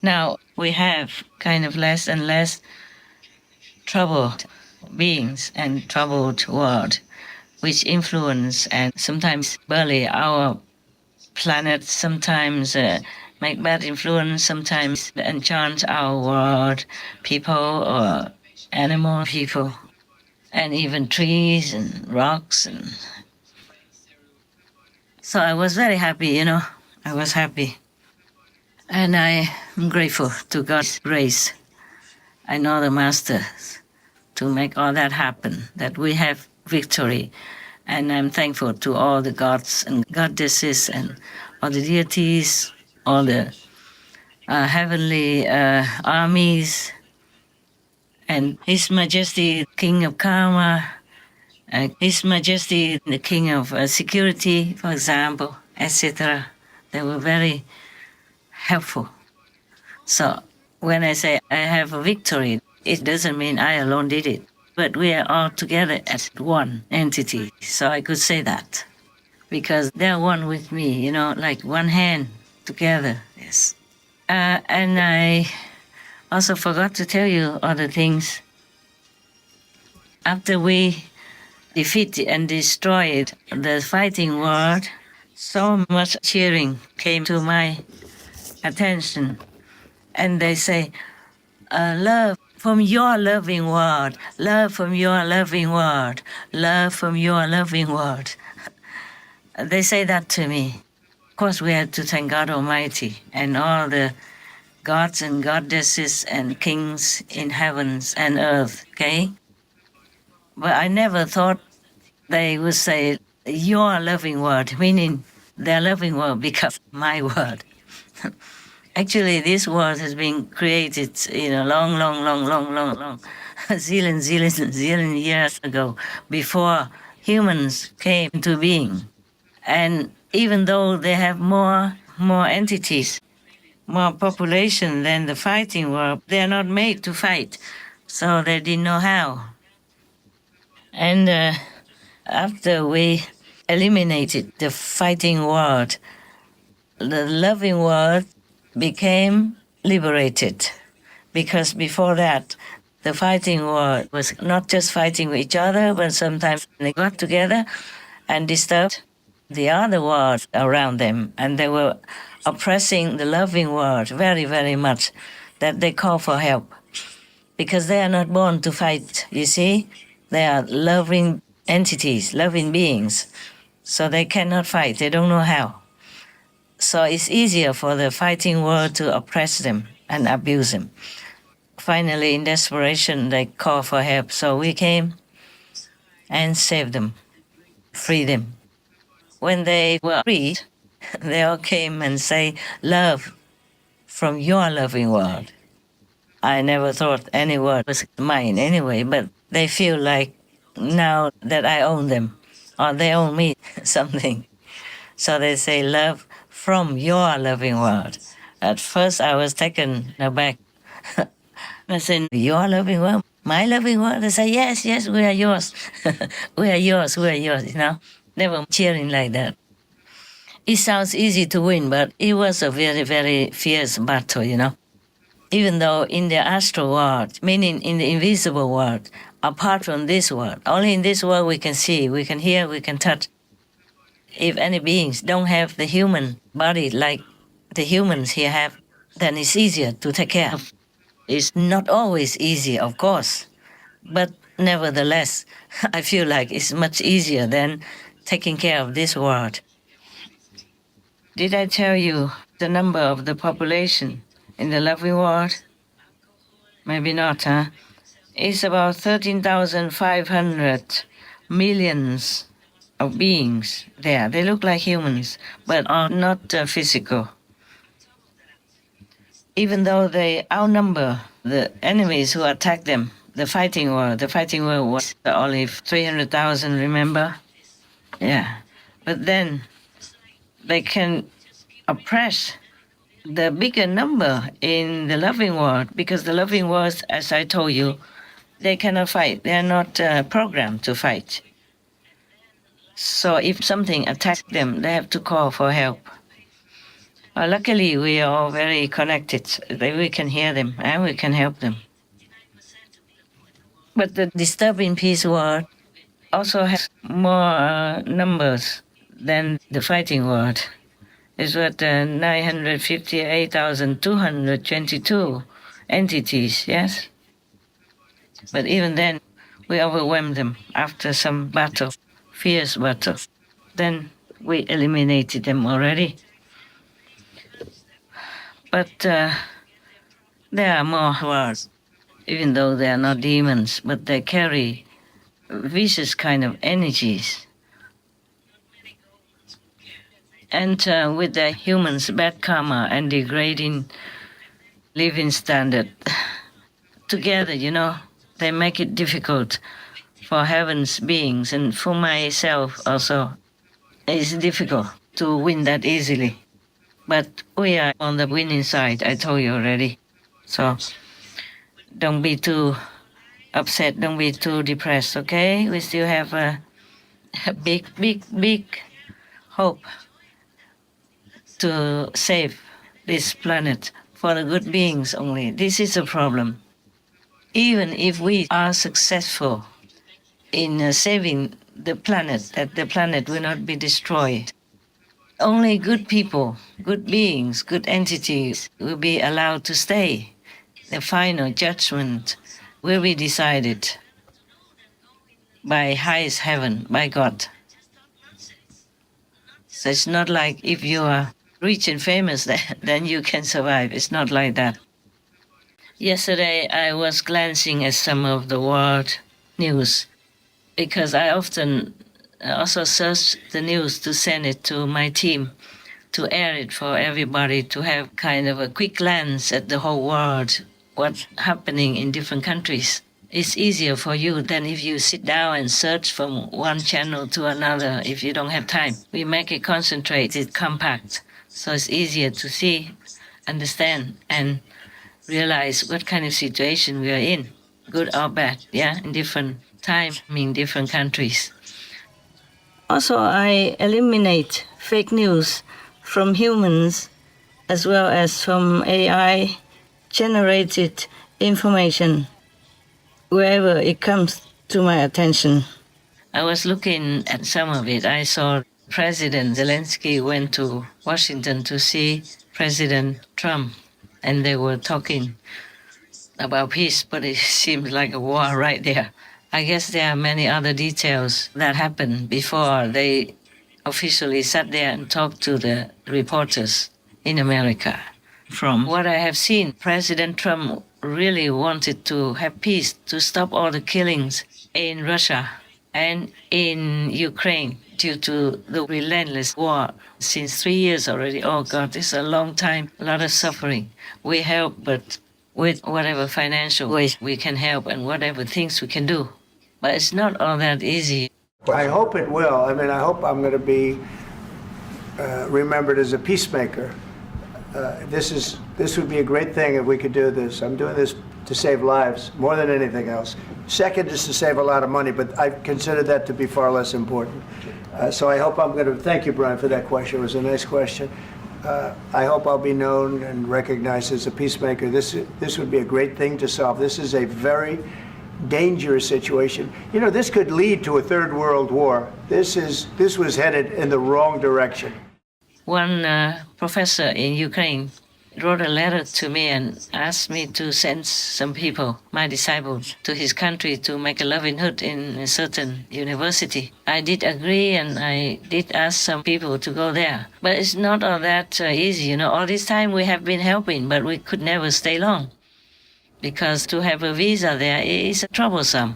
Now we have kind of less and less troubled beings and troubled world, which influence and sometimes bully our planet, sometimes make bad influence, sometimes enchant our world, people or animal people, and even trees and rocks. And so I was very happy, I was happy. And I am grateful to God's grace and all the masters to make all that happen, that we have victory. And I'm thankful to all the gods and goddesses and all the deities, all the heavenly armies, and His Majesty, King of Karma, His Majesty, the King of Security, for example, etc. They were very helpful. So when I say I have a victory, it doesn't mean I alone did it, but we are all together as one entity. So I could say that because they're one with me, like one hand together. Yes. And I also forgot to tell you other things. After we defeated and destroyed the fighting world, so much cheering came to my attention. And they say, love from your loving world, love from your loving world, love from your loving world. They say that to me. Of course, we have to thank God Almighty and all the gods and goddesses and kings in heavens and earth, okay? But I never thought they would say, your loving word, meaning their loving word becomes my word. Actually, this world has been created, long, zillion years ago, before humans came into being. And even though they have more entities, more population than the fighting world, they are not made to fight, so they didn't know how. And after we eliminated the fighting world, the loving world became liberated, because before that, the fighting world was not just fighting with each other, but sometimes they got together and disturbed the other world around them, and they were oppressing the loving world very, very much, that they call for help, because they are not born to fight, you see? They are loving entities, loving beings, so they cannot fight, they don't know how. So it's easier for the fighting world to oppress them and abuse them. Finally, in desperation, they call for help, so we came and saved them, freed them. When they were freed, they all came and say, love from your loving world. I never thought any word was mine anyway, but they feel like now that I own them, or they own me, something. So they say, love from your loving world. At first I was taken aback. I said, your loving world? My loving world? They say, yes, we are yours. we are yours, Never cheering like that. It sounds easy to win, but it was a very, very fierce battle, Even though in the astral world, meaning in the invisible world, apart from this world, only in this world we can see, we can hear, we can touch. If any beings don't have the human body like the humans here have, then it's easier to take care of. It's not always easy, of course, but nevertheless, I feel like it's much easier than taking care of this world. Did I tell you the number of the population in the loving world? Maybe not, huh? It's about 13,500 millions of beings there. They look like humans, but are not physical. Even though they outnumber the enemies who attack them, the fighting world was only 300,000, remember? Yeah. But then they can oppress the bigger number in the loving world, because the loving world, as I told you, they cannot fight. They are not programmed to fight. So if something attacks them, they have to call for help. Luckily, we are all very connected. We can hear them and we can help them. But the disturbing peace world also has more numbers than the fighting world. It's what 958,222 entities, yes? But even then, we overwhelmed them after some battle, fierce battle. Then we eliminated them already. But there are more worlds, even though they are not demons, but they carry vicious kind of energies. And with the humans' bad karma and degrading living standard, together, they make it difficult for heaven's beings, and for myself also. It's difficult to win that easily. But we are on the winning side, I told you already. So don't be too upset, don't be too depressed, okay? We still have a big, big, big hope to save this planet for the good beings only. This is a problem. Even if we are successful in saving the planet, that the planet will not be destroyed, only good people, good beings, good entities will be allowed to stay. The final judgment will be decided by highest heaven, by God. So it's not like if you are rich and famous, then you can survive. It's not like that. Yesterday, I was glancing at some of the world news because I often also search the news to send it to my team to air it for everybody to have kind of a quick glance at the whole world, what's happening in different countries. It's easier for you than if you sit down and search from one channel to another if you don't have time. We make it concentrated, compact, so it's easier to see, understand, and realize what kind of situation we are in, good or bad, in different time, in different countries. Also, I eliminate fake news from humans as well as from AI-generated information wherever it comes to my attention. I was looking at some of it. I saw President Zelensky went to Washington to see President Trump, and they were talking about peace, but it seems like a war right there. I guess there are many other details that happened before they officially sat there and talked to the reporters in America. From what I have seen, President Trump really wanted to have peace, to stop all the killings in Russia and in Ukraine due to the relentless war since 3 years already. Oh God, it's a long time, a lot of suffering. We help, but with whatever financial ways we can help and whatever things we can do. But it's not all that easy. I hope it will. I mean, I hope I'm going to be remembered as a peacemaker. This would be a great thing if we could do this. I'm doing this to save lives more than anything else. Second is to save a lot of money, but I consider that to be far less important. So I hope I'm going to, thank you, Brian, for that question. It was a nice question. I hope I'll be known and recognized as a peacemaker. This would be a great thing to solve. This is a very dangerous situation. This could lead to a third world war. This was headed in the wrong direction. One professor in Ukraine wrote a letter to me and asked me to send some people, my disciples, to his country to make a livelihood in a certain university. I did agree, and I did ask some people to go there. But it's not all that easy. All this time we have been helping, but we could never stay long, because to have a visa there is troublesome.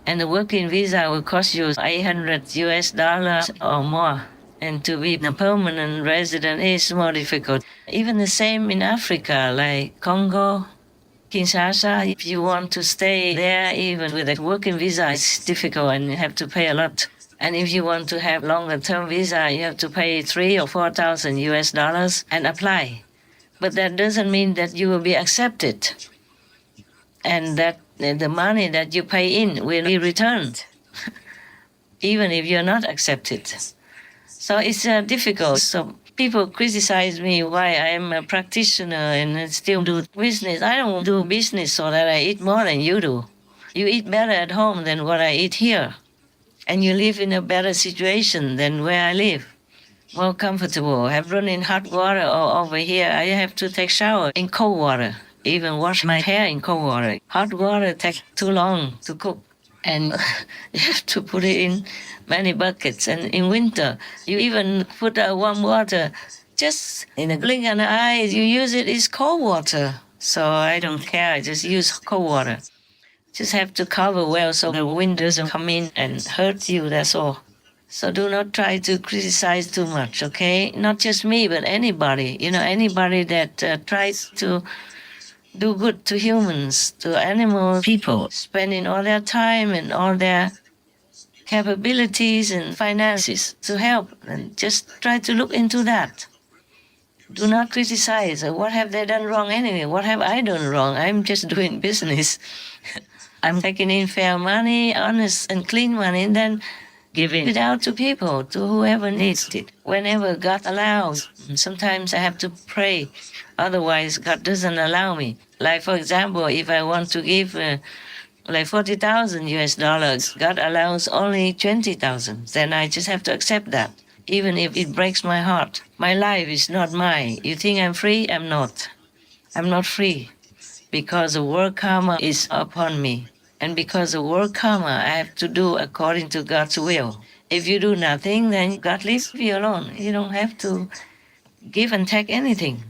And the working visa will cost you $800 or more. And to be a permanent resident is more difficult. Even the same in Africa, like Congo, Kinshasa. If you want to stay there, even with a working visa, it's difficult and you have to pay a lot. And if you want to have longer-term visa, you have to pay $3,000 or $4,000 and apply. But that doesn't mean that you will be accepted, and that the money that you pay in will be returned, even if you're not accepted. So it's difficult. So People criticize me why I am a practitioner and still do business. I don't do business so that I eat more than you do. You eat better at home than what I eat here. And you live in a better situation than where I live. More comfortable. Have running hot water, or over here I have to take shower in cold water. Even wash my hair in cold water. Hot water takes too long to cook. And you have to put it in many buckets. And in winter, you even put warm water. Just in a blink of an eye, you use it, it's cold water. So I don't care, I just use cold water. Just have to cover well so the wind doesn't come in and hurt you, that's all. So do not try to criticize too much, okay? Not just me, but anybody. You know, anybody that tries to do good to humans, to animal people, spending all their time and all their capabilities and finances to help. And just try to look into that. Do not criticize. What have they done wrong anyway? What have I done wrong? I'm just doing business. I'm taking in fair money, honest and clean money, and then giving it out to people, to whoever needs it, whenever God allows. Sometimes I have to pray, otherwise God doesn't allow me. Like, for example, if I want to give like 40,000 US dollars, God allows only 20,000. Then I just have to accept that, even if it breaks my heart. My life is not mine. You think I'm free? I'm not. I'm not free, because the world karma is upon me. And because of world karma, I have to do according to God's will. If you do nothing, then God leaves you alone. You don't have to give and take anything.